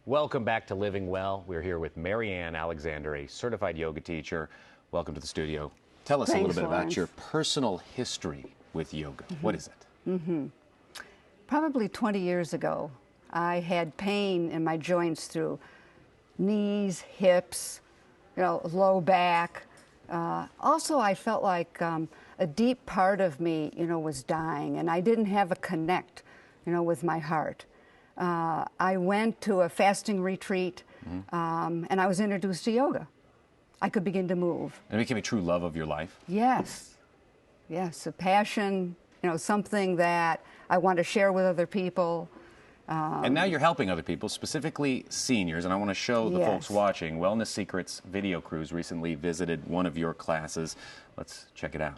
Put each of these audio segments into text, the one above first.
Welcome back to Living Well. We're here with Marianne Alexander, a certified yoga teacher. Welcome to the studio. Tell us a little bit about your personal history with yoga. What is it? Probably 20 years ago, I had pain in my joints through knees, hips, low back. Also, I felt like a deep part of me, was dying, and I didn't have a connect, with my heart. I went to a fasting retreat, and I was introduced to yoga. I could begin to move. And it became a true love of your life? Yes, a passion, something that I want to share with other people. And now you're helping other people, specifically seniors, and I want to show the folks watching. Wellness Secrets video crews recently visited one of your classes. Let's check it out.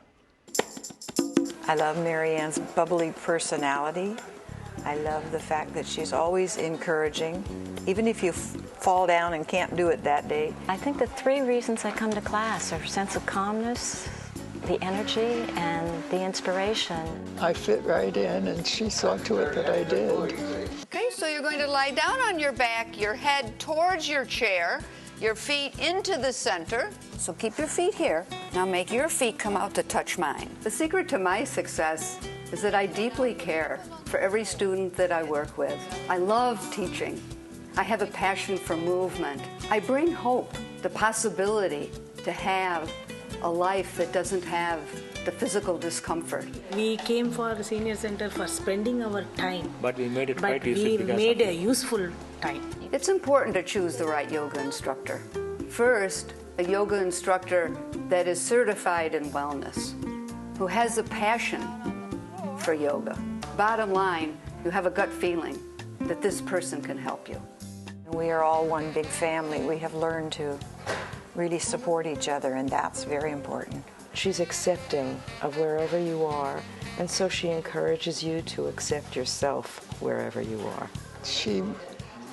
I love Marianne's bubbly personality. I love the fact that she's always encouraging, even if you fall down and can't do it that day. I think the three reasons I come to class are sense of calmness, the energy, and the inspiration. I fit right in, and she saw to it that I did. Okay, so you're going to lie down on your back, your head towards your chair, your feet into the center. So keep your feet here. Now make your feet come out to touch mine. The secret to my success is that I deeply care for every student that I work with. I love teaching. I have a passion for movement. I bring hope, the possibility to have a life that doesn't have the physical discomfort. We came for the senior center for spending our time. But we made it quite easy. But we made a useful time. It's important to choose the right yoga instructor. First, a yoga instructor that is certified in wellness, who has a passion for yoga. Bottom line, you have a gut feeling that this person can help you. We are all one big family. We have learned to really support each other, and that's very important. She's accepting of wherever you are, and so she encourages you to accept yourself wherever you are. She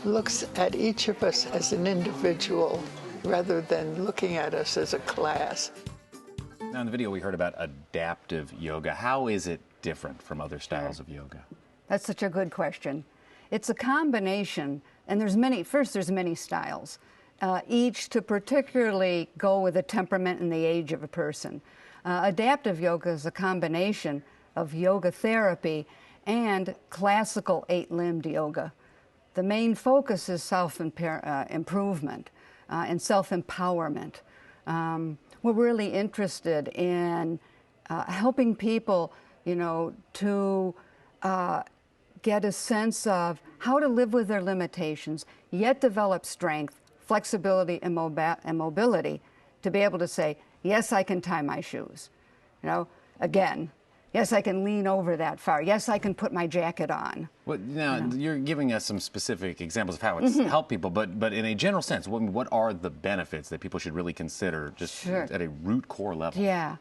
looks at each of us as an individual rather than looking at us as a class. Now in the video we heard about adaptive yoga. How is it different from other styles of yoga? That's such a good question. It's a combination, and there's many styles, each to particularly go with the temperament and the age of a person. Adaptive yoga is a combination of yoga therapy and classical eight-limbed yoga. The main focus is self-improvement and self-empowerment. We're really interested in helping people, to get a sense of how to live with their limitations, yet develop strength, flexibility, and mobility to be able to say, yes, I can tie my shoes. Again, yes, I can lean over that far. Yes, I can put my jacket on. Well, now, you're giving us some specific examples of how it's helped people, but in a general sense, what are the benefits that people should really consider just at a root core level? Yeah.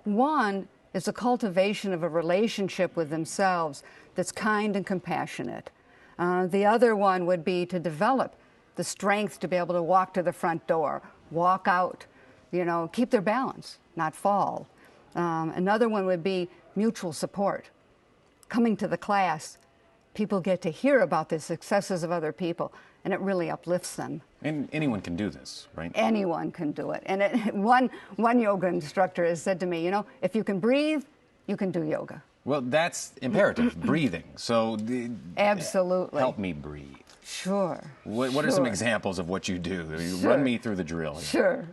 One is a cultivation of a relationship with themselves that's kind and compassionate. The other one would be to develop the strength to be able to walk to the front door, walk out, keep their balance, not fall. Another one would be mutual support. Coming to the class, people get to hear about the successes of other people, and it really uplifts them. And anyone can do this, right? Anyone can do it. And one yoga instructor has said to me, if you can breathe, you can do yoga. Well, that's imperative, breathing. So absolutely. Help me breathe. Sure. What are some examples of what you do? Run me through the drill. Sure.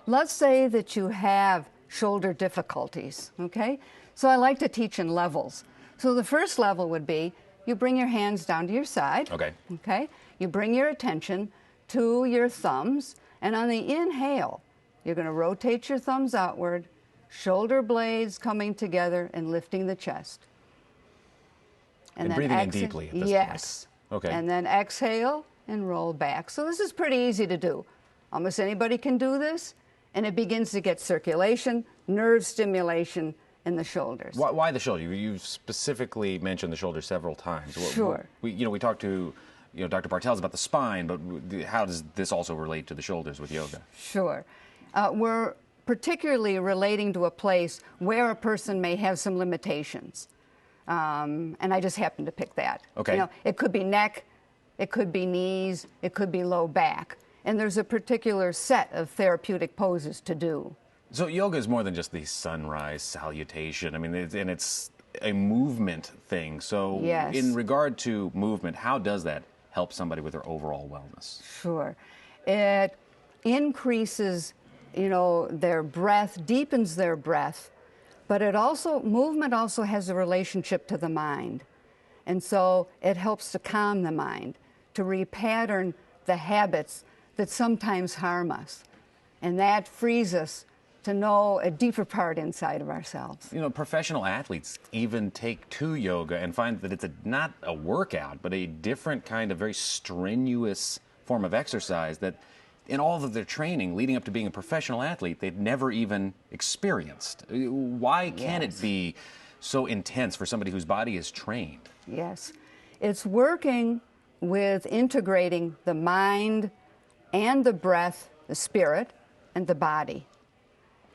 Let's say that you have shoulder difficulties, okay? So I like to teach in levels. So the first level would be you bring your hands down to your side. Okay? You bring your attention to your thumbs, and on the inhale, you're going to rotate your thumbs outward, shoulder blades coming together and lifting the chest. And then breathing in deeply at this point. Yes. Okay. And then exhale and roll back. So this is pretty easy to do. Almost anybody can do this, and it begins to get circulation, nerve stimulation in the shoulders. Why the shoulder? You've specifically mentioned the shoulder several times. Sure. We talked to Dr. Bartels about the spine, but how does this also relate to the shoulders with yoga? Sure. We're particularly relating to a place where a person may have some limitations. And I just happen to pick that. Okay. It could be neck, it could be knees, it could be low back. And there's a particular set of therapeutic poses to do. So yoga is more than just the sunrise salutation. I mean, it's a movement thing. So yes. In regard to movement, how does that help somebody with their overall wellness? Sure. It increases, their breath, deepens their breath, but movement also has a relationship to the mind. And so it helps to calm the mind, to repattern the habits that sometimes harm us. And that frees us to know a deeper part inside of ourselves. Professional athletes even take to yoga and find that it's not a workout, but a different kind of very strenuous form of exercise that in all of their training leading up to being a professional athlete, they'd never even experienced. Why can it be so intense for somebody whose body is trained? Yes. It's working with integrating the mind and the breath, the spirit, and the body.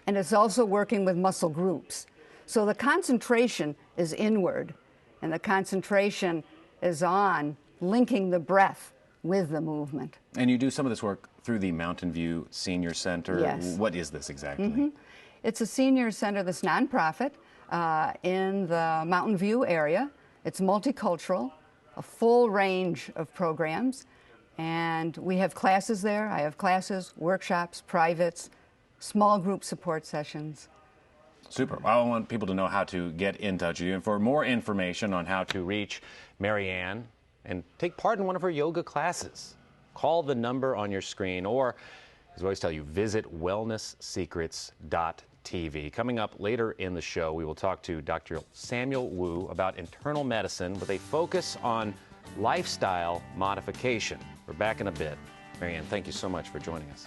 And it's also working with muscle groups. So the concentration is inward, and the concentration is on linking the breath with the movement. And you do some of this work through the Mountain View Senior Center. Yes. What is this exactly? Mm-hmm. It's a senior center that's nonprofit in the Mountain View area. It's multicultural, a full range of programs. And we have classes there. I have classes, workshops, privates, small group support sessions. Super. I want people to know how to get in touch with you. And for more information on how to reach Marianne and take part in one of her yoga classes, call the number on your screen, or, as I always tell you, visit wellnesssecrets.tv. Coming up later in the show, we will talk to Dr. Samuel Wu about internal medicine with a focus on lifestyle modification. We're back in a bit. Marianne, thank you so much for joining us.